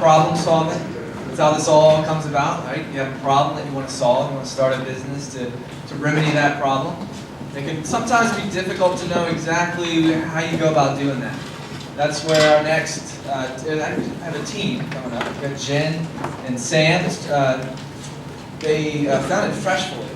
problem solving. That's how this all comes about, right? You have a problem that you want to solve, you want to start a business to remedy that problem. It can sometimes be difficult to know exactly how you go about doing that. That's where our next, I have a team coming up. We've got Jen and Sam. They founded Freshfully.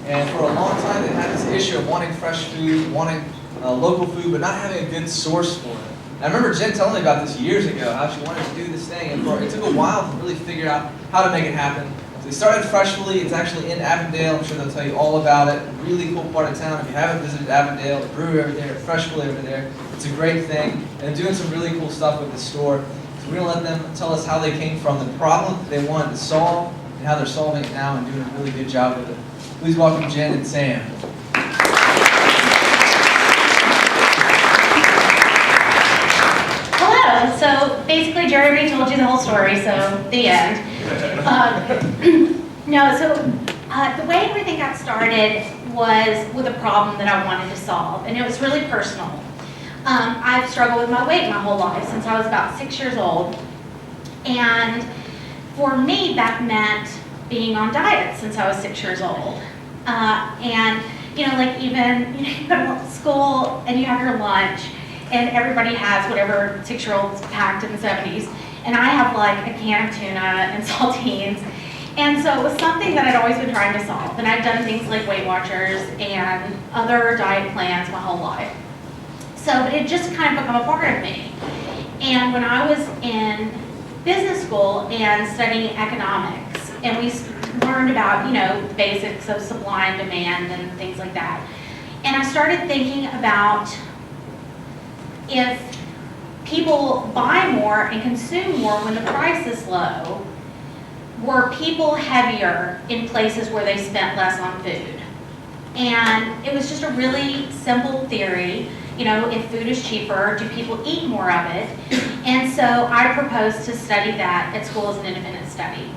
And for a long time, they had this issue of wanting fresh food, wanting local food, but not having a good source for it. And I remember Jen telling me about this years ago, how she wanted to do this thing, and it took a while to really figure out how to make it happen. So they started Freshfully. It's actually in Avondale. I'm sure they'll tell you all about it. A really cool part of town. If you haven't visited Avondale, the brewery over there, Freshfully over there, it's a great thing. And they're doing some really cool stuff with the store. So we're going to let them tell us how they came from the problem that they wanted to solve and how they're solving it now and doing a really good job with it. Please welcome Jen and Sam. Hello. So basically, Jerry already told you the whole story, so the end. The way everything got started was with a problem that I wanted to solve, and it was really personal. I've struggled with my weight my whole life since I was about 6 years old, and for me, that meant being on diet since I was 6 years old. And you go to school and you have your lunch, and everybody has whatever 6-year-olds packed in the 70s, and I have like a can of tuna and saltines. And so it was something that I'd always been trying to solve, and I'd done things like Weight Watchers and other diet plans my whole life. So it just kind of become a part of me. And when I was in business school and studying economics, and we learned about, the basics of supply and demand and things like that. And I started thinking about if people buy more and consume more when the price is low, were people heavier in places where they spent less on food? And it was just a really simple theory. If food is cheaper, do people eat more of it? And so I proposed to study that at school as an independent study.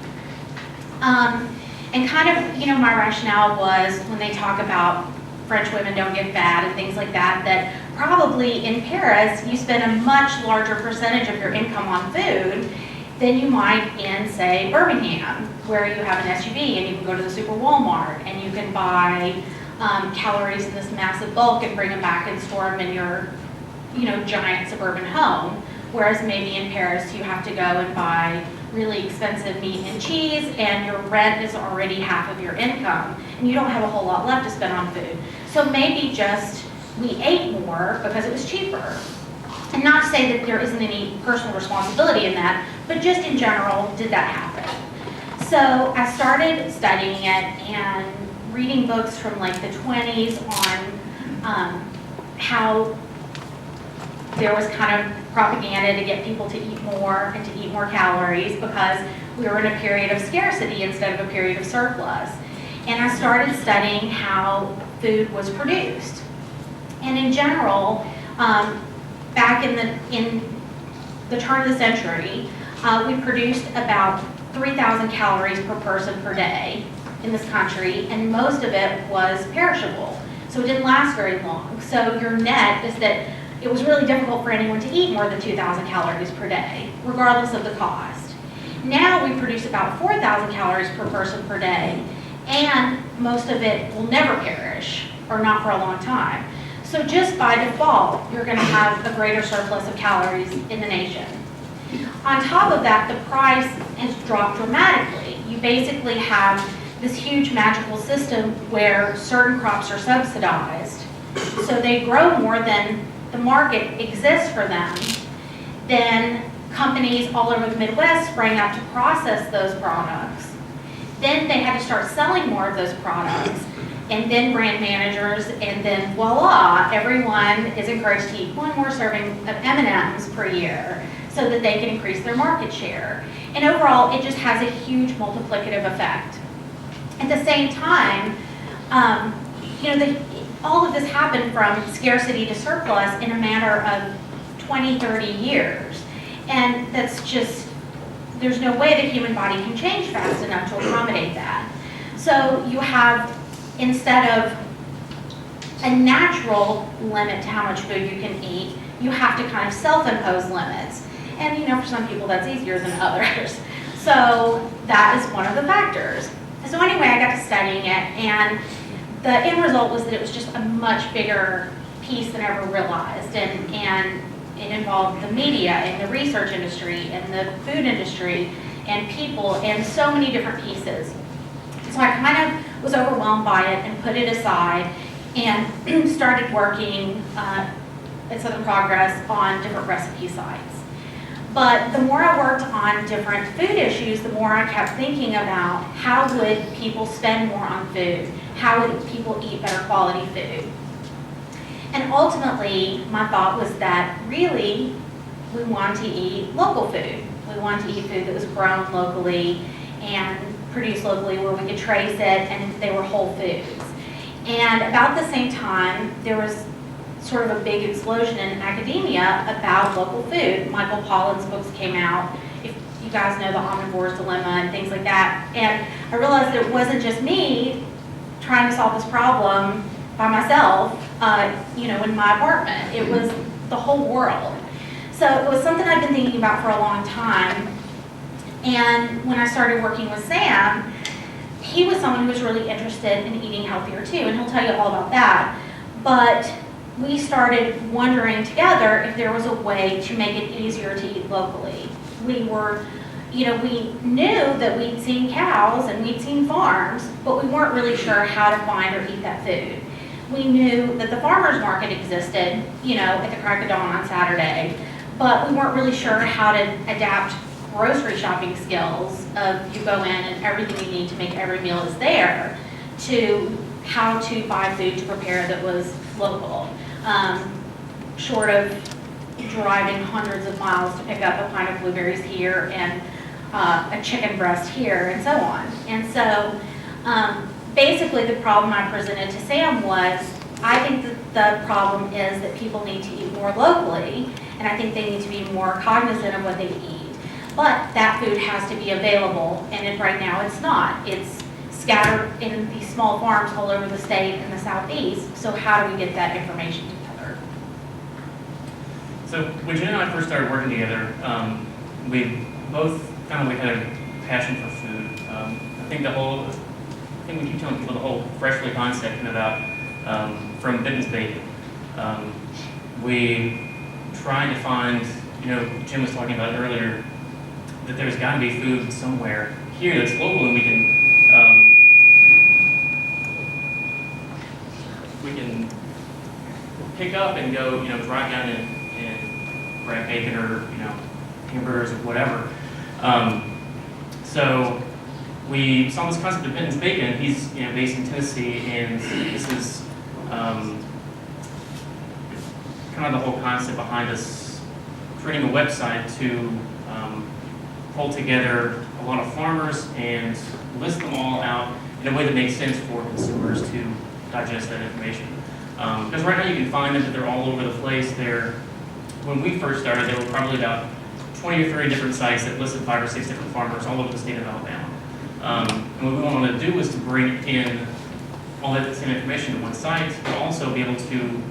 And kind of, my rationale was when they talk about French women don't get fat and things like that, that probably in Paris, you spend a much larger percentage of your income on food than you might in, say, Birmingham, where you have an SUV and you can go to the Super Walmart and you can buy calories in this massive bulk and bring them back and store them in your, giant suburban home. Whereas maybe in Paris, you have to go and buy really expensive meat and cheese, and your rent is already half of your income, and you don't have a whole lot left to spend on food. So maybe just we ate more because it was cheaper. And not to say that there isn't any personal responsibility in that, but just in general, did that happen? So I started studying it and reading books from like the 20s on how there was kind of propaganda to get people to eat more and to eat more calories because we were in a period of scarcity instead of a period of surplus. And I started studying how food was produced. And in general, back in the turn of the century, we produced about 3,000 calories per person per day in this country, and most of it was perishable. So it didn't last very long. So your net is that it was really difficult for anyone to eat more than 2,000 calories per day, regardless of the cost. Now we produce about 4,000 calories per person per day, and most of it will never perish, or not for a long time. So just by default, you're going to have a greater surplus of calories in the nation. On top of that, the price has dropped dramatically. You basically have this huge magical system where certain crops are subsidized, so they grow more than the market exists for them. Then companies all over the Midwest sprang up to process those products. Then they had to start selling more of those products, and then brand managers, and then voila, everyone is encouraged to eat one more serving of M&Ms per year so that they can increase their market share. And overall, it just has a huge multiplicative effect. At the same time, all of this happened from scarcity to surplus in a matter of 20, 30 years. And that's just, there's no way the human body can change fast enough to accommodate that. So you have, instead of a natural limit to how much food you can eat, you have to kind of self-impose limits. And for some people that's easier than others. So that is one of the factors. So anyway, I got to studying it, and the end result was that it was just a much bigger piece than I ever realized. And it involved the media and the research industry and the food industry and people and so many different pieces. So I kind of was overwhelmed by it and put it aside and started working at Southern Progress on different recipe sites. But the more I worked on different food issues, the more I kept thinking about how would people spend more on food? How would people eat better quality food? And ultimately, my thought was that really we want to eat local food. We want to eat food that was grown locally and produced locally where we could trace it and they were whole foods. And about the same time, there was sort of a big explosion in academia about local food. Michael Pollan's books came out. If you guys know The Omnivore's Dilemma and things like that. And I realized that it wasn't just me trying to solve this problem by myself, in my apartment. It was the whole world. So it was something I've been thinking about for a long time. And when I started working with Sam, he was someone who was really interested in eating healthier too, and he'll tell you all about that. But we started wondering together if there was a way to make it easier to eat locally. We knew that we'd seen cows and we'd seen farms, but we weren't really sure how to find or eat that food. We knew that the farmer's market existed, at the crack of dawn on Saturday, but we weren't really sure how to adapt grocery shopping skills of you go in and everything you need to make every meal is there, to how to buy food to prepare that was local, short of driving hundreds of miles to pick up a pint of blueberries here and a chicken breast here and so on. And so basically the problem I presented to Sam was, I think that the problem is that people need to eat more locally, and I think they need to be more cognizant of what they eat. But that food has to be available, and right now it's not. It's scattered in these small farms all over the state and the southeast, so how do we get that information together? So when Jen and I first started working together, we both found we had a passion for food. I think we keep telling people the whole Freshfully concept came about from Benton's Bacon. We tried to find, Jim was talking about earlier, that there's got to be food somewhere here that's local and we can pick up and go, drive down and grab bacon or, hamburgers or whatever. So we saw this concept of Benton's Bacon. He's based in Tennessee, and this is kind of the whole concept behind us creating a website to pull together a lot of farmers and list them all out in a way that makes sense for consumers to digest that information. Because right now you can find them, but they're all over the place. When we first started, there were probably about 20 or 30 different sites that listed 5 or 6 different farmers all over the state of Alabama. And what we wanted to do was to bring in all that same information to one site, but also be able to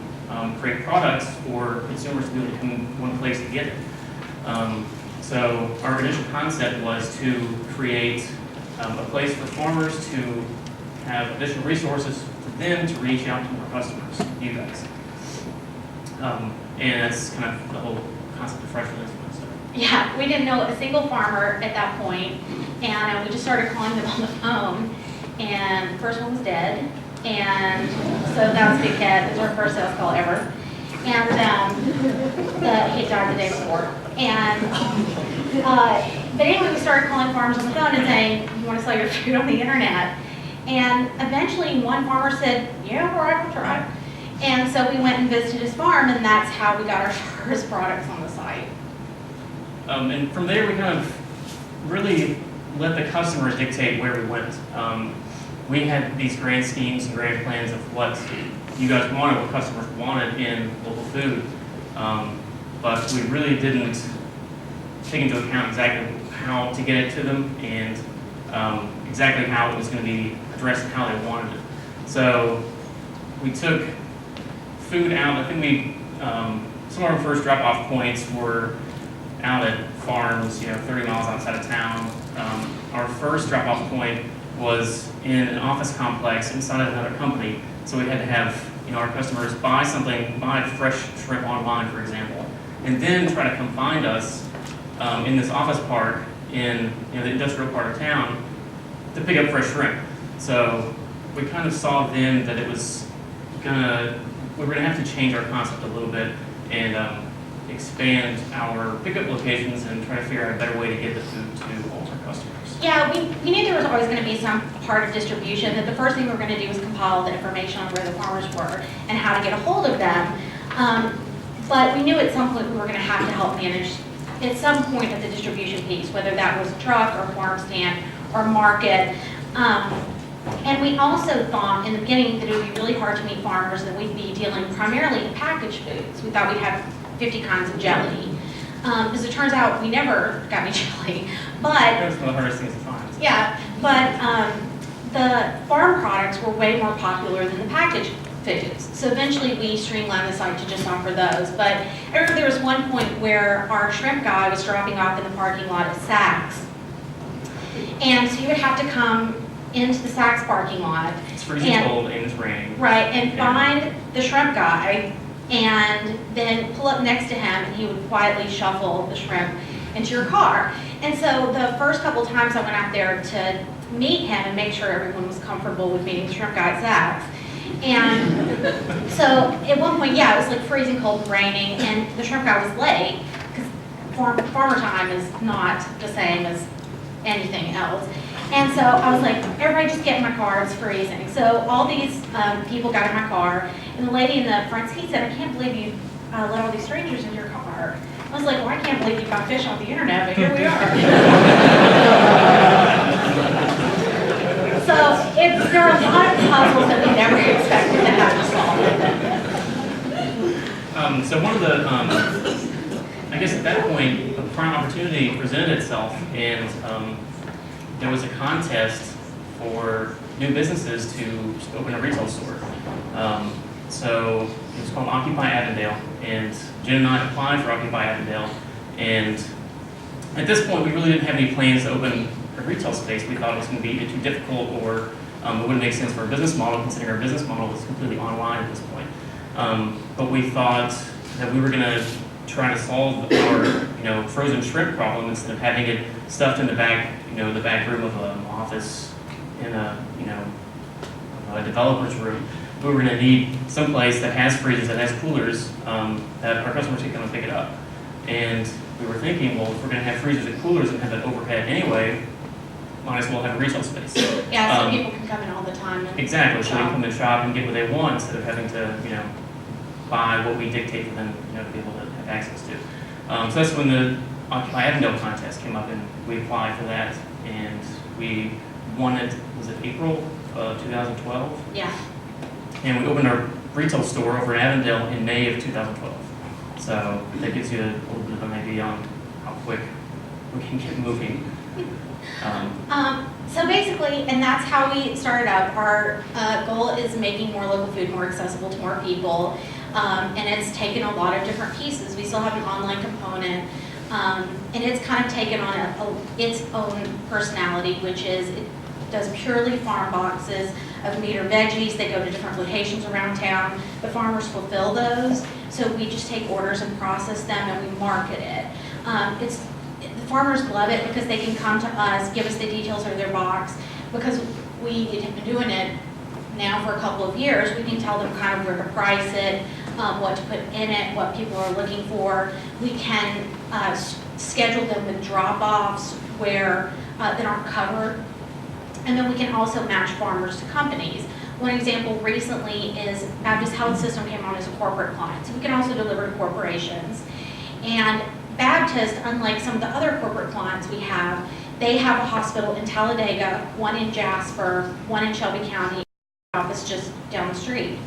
create products for consumers to be able to come in one place to get it. So our initial concept was to create a place for farmers to have additional resources for them to reach out to more customers, you guys. And that's kind of the whole concept of Freshfully. Yeah, we didn't know a single farmer at that point, and we just started calling them on the phone, and the first one was dead, and so that was a big hit. It was our first sales call ever, and he died the day before. And but anyway, we started calling farmers on the phone and saying, "You want to sell your food on the internet?" And eventually, one farmer said, "Yeah, all right, we'll try." And so we went and visited his farm, and that's how we got our first products on the site. And from there, we kind of really let the customers dictate where we went. We had these grand schemes and grand plans of what you guys wanted, what customers wanted in local food. But we really didn't take into account exactly how to get it to them and exactly how it was going to be addressed and how they wanted it. So we took food out. I think some of our first drop-off points were out at farms, 30 miles outside of town. Our first drop-off point was in an office complex inside of another company. So we had to have our customers buy fresh shrimp online, for example, and then try to come find us in this office park in the industrial part of town to pick up fresh shrimp. So we kind of saw then that we were gonna have to change our concept a little bit and expand our pickup locations and try to figure out a better way to get the food to all of our customers. Yeah, we knew there was always going to be some part of distribution, that the first thing we were going to do was compile the information on where the farmers were and how to get a hold of them. But we knew at some point we were going to have to help manage at some point of the distribution piece, whether that was a truck or farm stand or market. And we also thought in the beginning that it would be really hard to meet farmers, that we'd be dealing primarily in packaged foods. We thought we'd have 50 kinds of jelly. As it turns out, we never got any jelly. But That's one of the hardest things to find. yeah, but the farm products were way more popular than the packaged foods. So eventually we streamlined the site to just offer those. But I remember there was one point where our shrimp guy was dropping off in the parking lot at Saks. And so you would have to come into the Saks parking lot. It's freezing cold and it's raining. Right, and find the shrimp guy and then pull up next to him and he would quietly shuffle the shrimp into your car. And so the first couple times I went out there to meet him and make sure everyone was comfortable with meeting the shrimp guy at Saks. And so at one point, yeah, it was like freezing cold and raining, and the shrimp guy was late because farmer time is not the same as anything else. And so I was like, everybody just get in my car, it's freezing. So all these people got in my car, and the lady in the front seat said, I can't believe you let all these strangers in your car. I was like, well, I can't believe you found fish off the internet, but here we are. So there are a lot of puzzles that we never expected to have to solve. So one of the, I guess at that point, a prime opportunity presented itself, and there was a contest for new businesses to open a retail store. So it was called Occupy Avondale, and Jen and I applied for Occupy Avondale, and at this point we really didn't have any plans to open a retail space. We thought it was going to be too difficult, or it wouldn't make sense for our business model, considering our business model was completely online at this point. But we thought that we were going to try to solve our frozen shrimp problem instead of having it stuffed in the back room of an office in a developer's room. We were going to need someplace that has freezers, that has coolers, that our customers can come and pick it up. And we were thinking, well, if we're going to have freezers and coolers and have that overhead anyway, might as well have a retail space. Yeah, so people can come in all the time. And Exactly, so they shop. can come and shop and get what they want instead of having to, buy what we dictate for them, to be able to have access to. So that's when the Occupy Avondale contest came up, and we applied for that, and we won it. Was it April 2012? Yeah. And we opened our retail store over in Avondale in May of 2012. So that gives you a little bit of an idea on how quick we can get moving. So basically, and that's how we started up. Our goal is making more local food more accessible to more people, and it's taken a lot of different pieces. We still have an online component, and it's kind of taken on its own personality, which is it does purely farm boxes of meat or veggies. They go to different locations around town. The farmers fulfill those, so we just take orders and process them, and we market it. The farmers love it because they can come to us, give us the details of their box. Because we have been doing it now for a couple of years, we can tell them kind of where to price it, what to put in it, what people are looking for. We can schedule them with drop-offs where that aren't covered. And then we can also match farmers to companies. One example recently is Baptist Health System came on as a corporate client. So we can also deliver to corporations. And Baptist, unlike some of the other corporate clients we have, they have a hospital in Talladega, one in Jasper, one in Shelby County, office just down the street.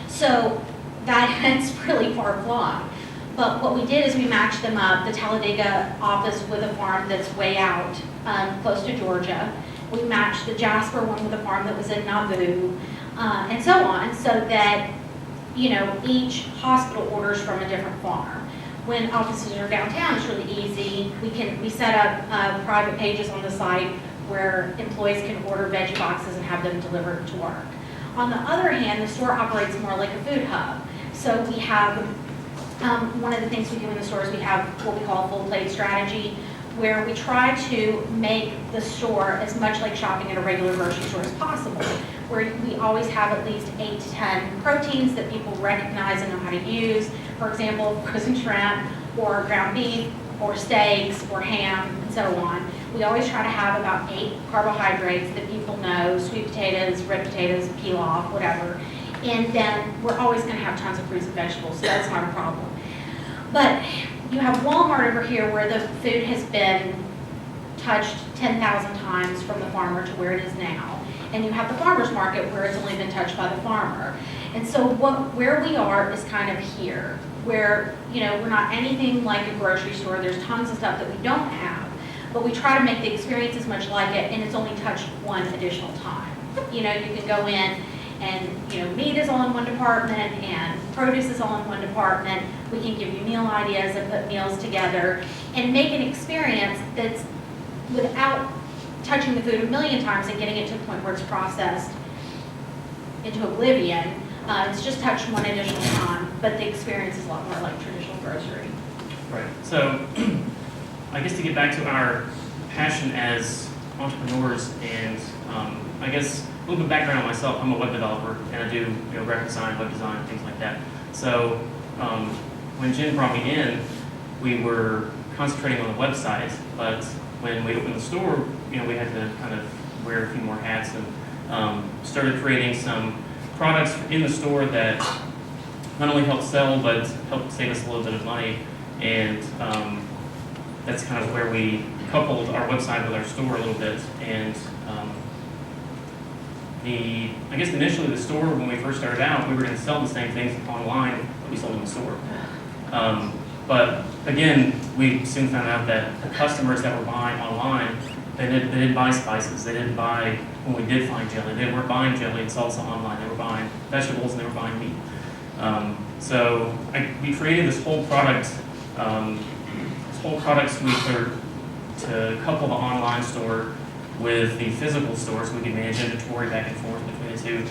So that's really far flung. But what we did is we matched them up, the Talladega office with a farm that's way out, close to Georgia. We matched the Jasper one with a farm that was in Nauvoo, and so on, so that each hospital orders from a different farm. when offices are downtown, it's really easy. We set up private pages on the site where employees can order veggie boxes and have them delivered to work. On the other hand, the store operates more like a food hub. So we have, one of the things we do in the store is we have what we call a full plate strategy, where we try to make the store as much like shopping at a regular grocery store as possible, where we always have at least 8 to 10 proteins that people recognize and know how to use. For example, frozen shrimp, or ground beef, or steaks, or ham, and so on. We always try to have about 8 carbohydrates that people know, sweet potatoes, red potatoes, pilaf, whatever. And then we're always going to have tons of fruits and vegetables, so that's not a problem. But you have Walmart over here where the food has been touched 10,000 times from the farmer to where it is now. And you have the farmer's market where it's only been touched by the farmer. And so where we are is kind of here, where we're not anything like a grocery store. There's tons of stuff that we don't have, but we try to make the experience as much like it, and it's only touched one additional time. You can go in and meat is all in one department and produce is all in one department. We can give you meal ideas and put meals together and make an experience that's without touching the food a million times and getting it to the point where it's processed into oblivion. It's just touched one additional time, but the experience is a lot more like traditional grocery. Right. So I guess to get back to our passion as entrepreneurs, and I guess a little bit of background on myself. I'm a web developer and I do graphic design, web design, things like that. So when Jen brought me in, we were concentrating on the website, but when we opened the store, we had to kind of wear a few more hats and started creating some products in the store that not only helped sell, but helped save us a little bit of money. And that's kind of where we coupled our website with our store a little bit. And I guess initially the store, when we first started out, we were going to sell the same things online that we sold in the store. But again, we soon found out that the customers that were buying online, they didn't buy spices. They didn't buy, when we did find jelly, they weren't buying jelly and salsa online. They were buying vegetables and they were buying meat. So we created this whole product suite to couple the online store with the physical store, so we could manage inventory back and forth between the two.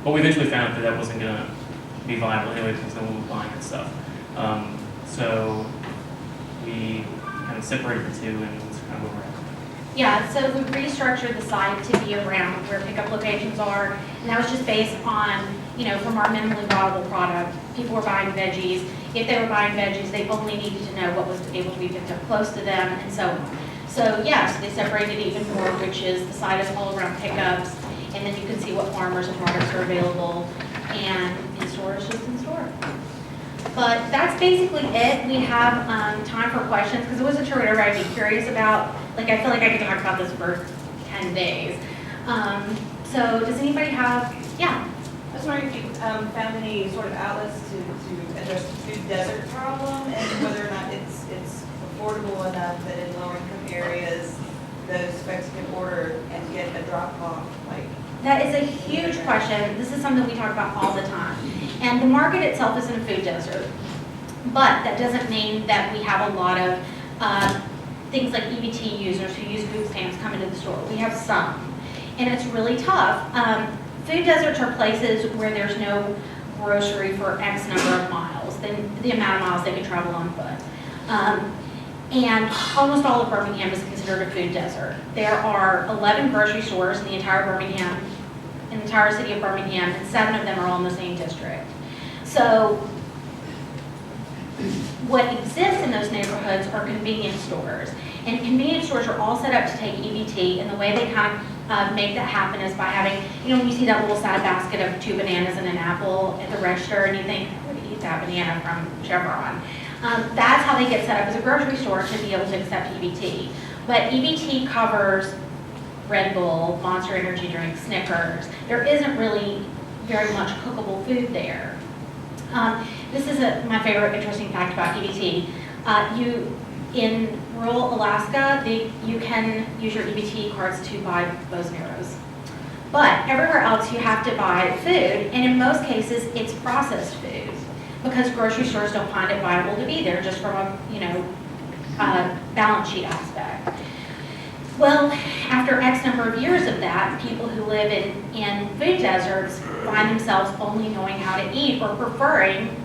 But we eventually found that wasn't going to be viable anyway because no one was buying that stuff. So we kind of separated the two, and that's kind of where we're at. Yeah, so we restructured the site to be around where pickup locations are, and that was just based on, from our minimally viable product, people were buying veggies. If they were buying veggies, they only needed to know what was able to be picked up close to them, and so on. So yes, they separated even more, which is the site is all around pickups, and then you can see what farmers and products are available, and in store is just in store. But that's basically it. We have time for questions, because I wasn't sure what everybody would be curious about. I feel like I could talk about this for 10 days. So does anybody have, yeah? I was wondering if you found any sort of outlets to address the food desert problem, and whether or not it's affordable enough that in lower income areas, those folks can order and get a drop off. That is a huge question. This is something we talk about all the time. And the market itself isn't a food desert, but that doesn't mean that we have a lot of things like EBT users who use food stamps come into the store. We have some, and it's really tough. Food deserts are places where there's no grocery for X number of miles, then the amount of miles they can travel on foot. And almost all of Birmingham is considered a food desert. There are 11 grocery stores in the entire city of Birmingham, and 7 of them are all in the same district. So what exists in those neighborhoods are convenience stores. And convenience stores are all set up to take EBT, and the way they kind of make that happen is by having, when you see that little side basket of 2 bananas and an apple at the register, and you think, I would eat that banana from Chevron. That's how they get set up as a grocery store to be able to accept EBT. But EBT covers Red Bull, Monster Energy Drink, Snickers. There isn't really very much cookable food there. This is my favorite interesting fact about EBT. In rural Alaska, you can use your EBT cards to buy bows and arrows. But everywhere else you have to buy food, and in most cases it's processed food. because grocery stores don't find it viable to be there just from a, balance sheet aspect. Well, after X number of years of that, people who live in food deserts find themselves only knowing how to eat or preferring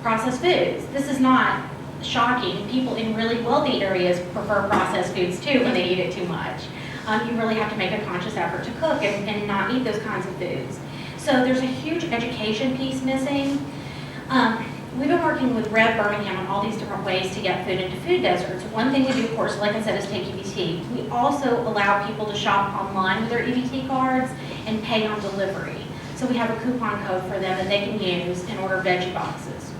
processed foods. This is not shocking. People in really wealthy areas prefer processed foods too when they eat it too much. You really have to make a conscious effort to cook and not eat those kinds of foods. So there's a huge education piece missing. We've been working with Red Birmingham on all these different ways to get food into food deserts. One thing we do, of course, like I said, is take EBT. We also allow people to shop online with their EBT cards and pay on delivery. So we have a coupon code for them that they can use and order veggie boxes.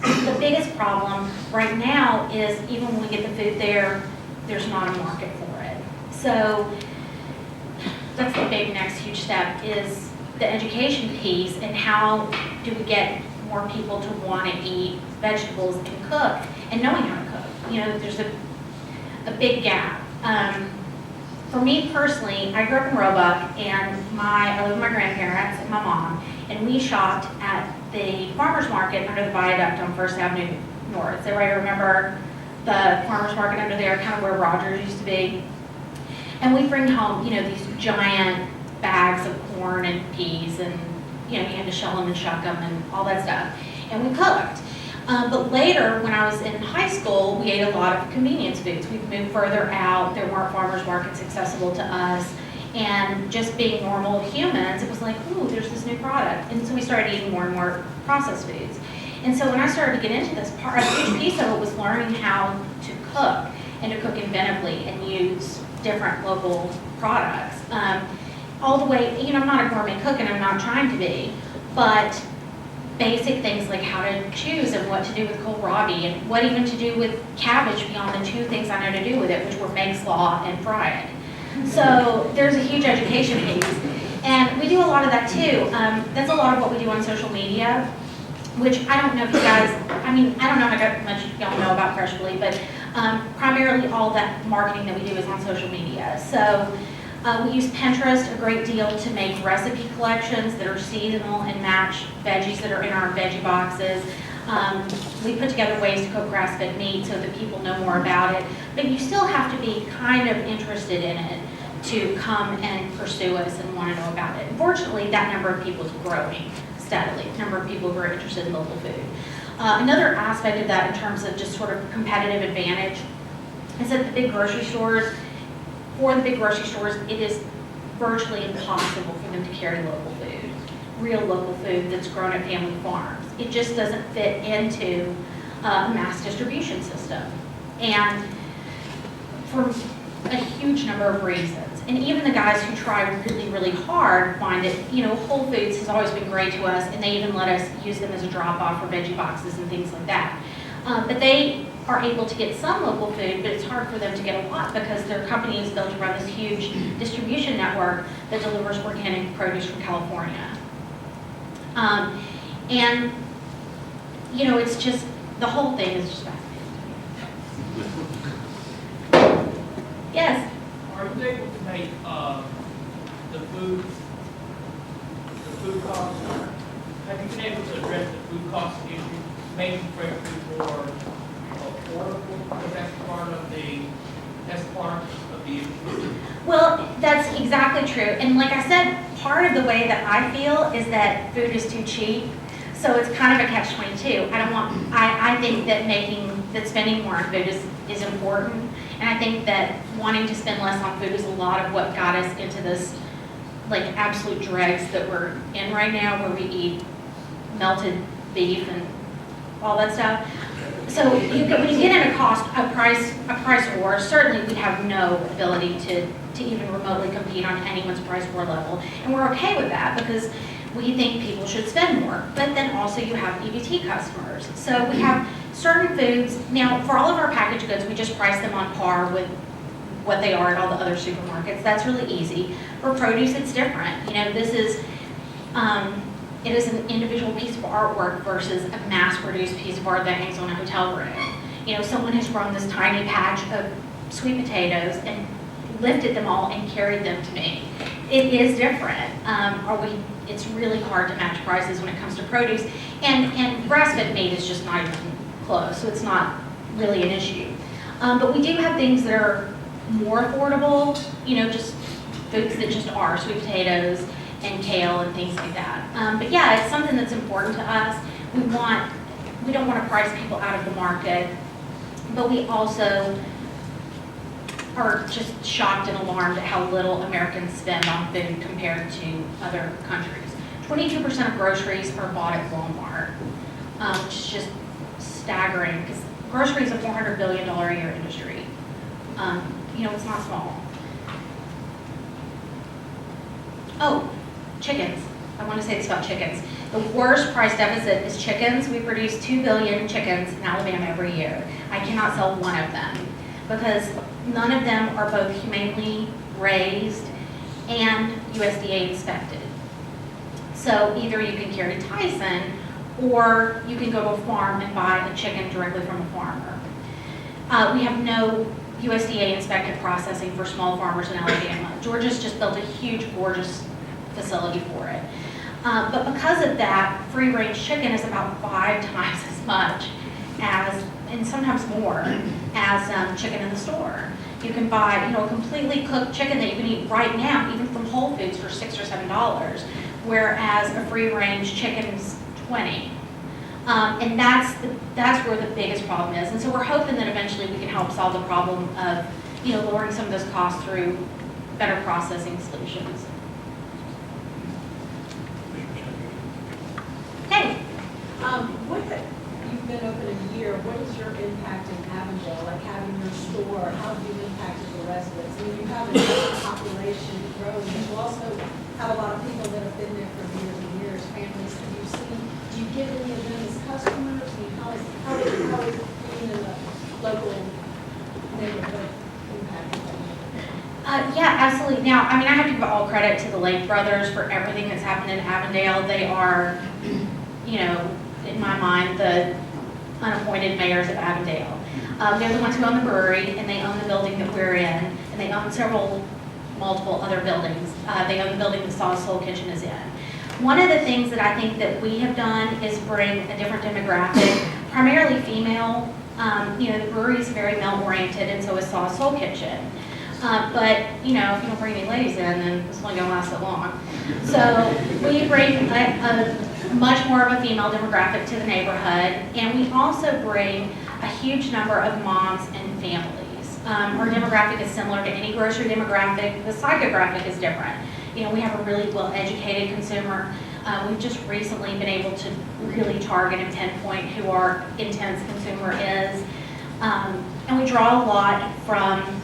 The biggest problem right now is even when we get the food there, there's not a market for it. So that's the big next huge step is the education piece and how do we get more people to want to eat vegetables and cook and knowing how to cook. There's a big gap. For me personally, I grew up in Roebuck and I lived with my grandparents and my mom, and we shopped at the farmer's market under the viaduct on First Avenue North. Does everybody remember the farmer's market under there, kind of where Rogers used to be? And we bring home, these giant bags of corn and peas and you had to shell them and shuck them and all that stuff. And we cooked. But later, when I was in high school, we ate a lot of convenience foods. We've moved further out. There weren't farmers markets accessible to us. And just being normal humans, it was like, ooh, there's this new product. And so we started eating more and more processed foods. And so when I started to get into this part, a huge piece of it was learning how to cook and to cook inventively and use different local products. All the way, I'm not a gourmet cook and I'm not trying to be, but basic things like how to choose and what to do with kohlrabi and what even to do with cabbage beyond the two things I know to do with it, which were make slaw and fry it. So there's a huge education piece. And we do a lot of that too. That's a lot of what we do on social media, which I don't know if you guys, I don't know how much y'all know about Freshfully, but primarily all that marketing that we do is on social media. So we use Pinterest a great deal to make recipe collections that are seasonal and match veggies that are in our veggie boxes. We put together ways to cook grass-fed meat so that people know more about it. But you still have to be kind of interested in it to come and pursue us and want to know about it. Fortunately, that number of people is growing steadily, the number of people who are interested in local food. Another aspect of that in terms of just sort of competitive advantage is that for the big grocery stores, it is virtually impossible for them to carry local food, real local food that's grown at family farms. It just doesn't fit into a mass distribution system. And for a huge number of reasons. And even the guys who try really, really hard find it, Whole Foods has always been great to us, and they even let us use them as a drop-off for veggie boxes and things like that. But they are able to get some local food, but it's hard for them to get a lot because their company is built around this huge distribution network that delivers organic produce from California. And, it's just, the whole thing is just fascinating to me. Yes? Are you able to make the food costs, have you been able to address the food cost issue, making fresh food more affordable? Because that's part of the issue. Well, that's exactly true. And like I said, part of the way that I feel is that food is too cheap. So it's kind of a catch-22. I think that spending more on food is important. And I think that wanting to spend less on food is a lot of what got us into this absolute dregs that we're in right now, where we eat melted beef and all that stuff. So when you get in a price war, certainly we have no ability to even remotely compete on anyone's price war level. And we're okay with that because we think people should spend more. But then also you have EBT customers. So we have certain foods. Now, for all of our packaged goods, we just price them on par with what they are at all the other supermarkets. That's really easy. For produce, it's different. This is, it is an individual piece of artwork versus a mass-produced piece of art that hangs on a hotel room. Someone has grown this tiny patch of sweet potatoes and lifted them all and carried them to me. It is different. It's really hard to match prices when it comes to produce. And grass-fed meat is just not even close, so it's not really an issue. But we do have things that are more affordable, just foods that just are, sweet potatoes and kale and things like that. But yeah, it's something that's important to us. We don't want to price people out of the market, but we also are just shocked and alarmed at how little Americans spend on food compared to other countries. 22% of groceries are bought at Walmart, which is just staggering because grocery is a $400 billion a year industry. It's not small. Oh, chickens. I want to say this about chickens. The worst price deficit is chickens. We produce 2 billion chickens in Alabama every year. I cannot sell one of them because none of them are both humanely raised and USDA inspected. So either you can carry Tyson or you can go to a farm and buy a chicken directly from a farmer. We have no USDA inspected processing for small farmers in Alabama. Georgia's just built a huge, gorgeous facility for it. But because of that, free-range chicken is about 5 times as much as, and sometimes more, as chicken in the store. You can buy, a completely cooked chicken that you can eat right now, even from Whole Foods, for $6 or $7, whereas a free-range chicken is $20. And that's where the biggest problem is. And so we're hoping that eventually we can help solve the problem of, lowering some of those costs through better processing solutions. Hey. You've been open a year. What is your impact in Avondale? Like having your store, how have you impacted the residents? I mean, you have a population growing, but you also have a lot of people that have been there for years and years, families. Have you seen, do you get any of them as customers? I mean, how is being in the local neighborhood impacted them? Yeah, absolutely. Now, I have to give all credit to the Lake brothers for everything that's happened in Avondale. They are, in my mind, the unappointed mayors of Avondale. They're the ones who own the brewery, and they own the building that we're in, and they own multiple other buildings. They own the building that Saw's Soul Kitchen is in. One of the things that I think that we have done is bring a different demographic, primarily female. The brewery is very male-oriented, and so is Saw's Soul Kitchen. But, if you don't bring any ladies in, then it's only going to last so long. So we bring a much more of a female demographic to the neighborhood, and we also bring a huge number of moms and families. Our demographic is similar to any grocery demographic. The psychographic is different. We have a really well-educated consumer. We've just recently been able to really target and pinpoint who our intense consumer is. And we draw a lot from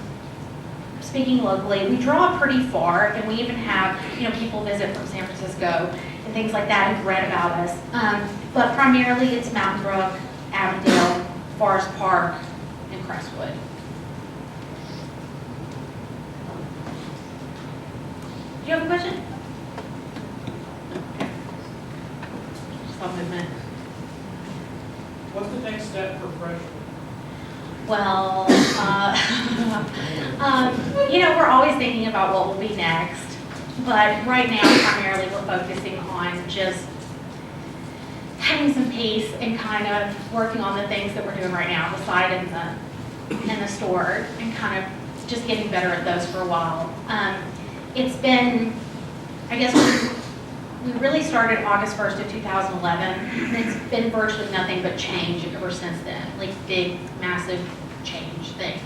speaking locally. We draw pretty far, and we even have, people visit from San Francisco and things like that who've read about us. But primarily it's Mountain Brook, Avondale, Forest Park, and Crestwood. Do you have a question? Just a movement. What's the next step for Freshfully? Well, we're always thinking about what will be next. But right now, primarily, we're focusing on just having some peace and kind of working on the things that we're doing right now, the site and the store, and kind of just getting better at those for a while. It's been, I guess, we really started August 1st of 2011, and it's been virtually nothing but change ever since then, like big, massive change things.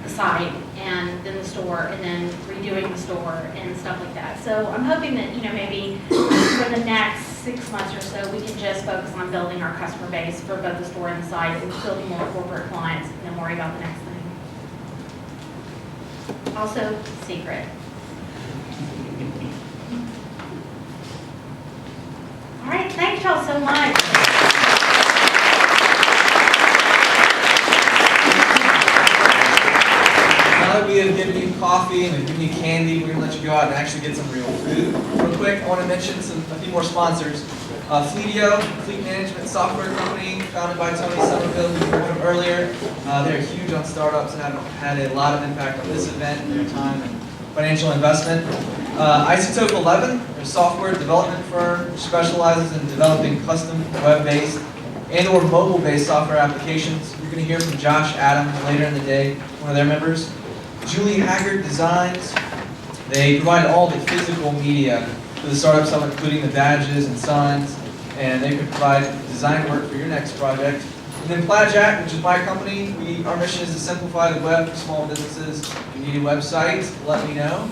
The site, and then the store, and then redoing the store, and stuff like that. So I'm hoping that, maybe for the next 6 months or so, we can just focus on building our customer base for both the store and the site, and building more corporate clients, and then worry about the next thing. Also, secret. All right, thank y'all so much. Now that we have given you coffee and we've given you candy, we're going to let you go out and actually get some real food. Real quick, I want to mention a few more sponsors. Fleetio, fleet management software company founded by Tony Somerville, who you heard from earlier. They're huge on startups and have had a lot of impact on this event in their time. And financial investment. Isotope 11, a software development firm which specializes in developing custom web-based and or mobile-based software applications. You're going to hear from Josh Adams later in the day, one of their members. Julie Haggard Designs. They provide all the physical media for the Startup Summit, including the badges and signs, and they can provide design work for your next project. And then Plaidjack, which is my company, our mission is to simplify the web for small businesses. If you need a website, let me know.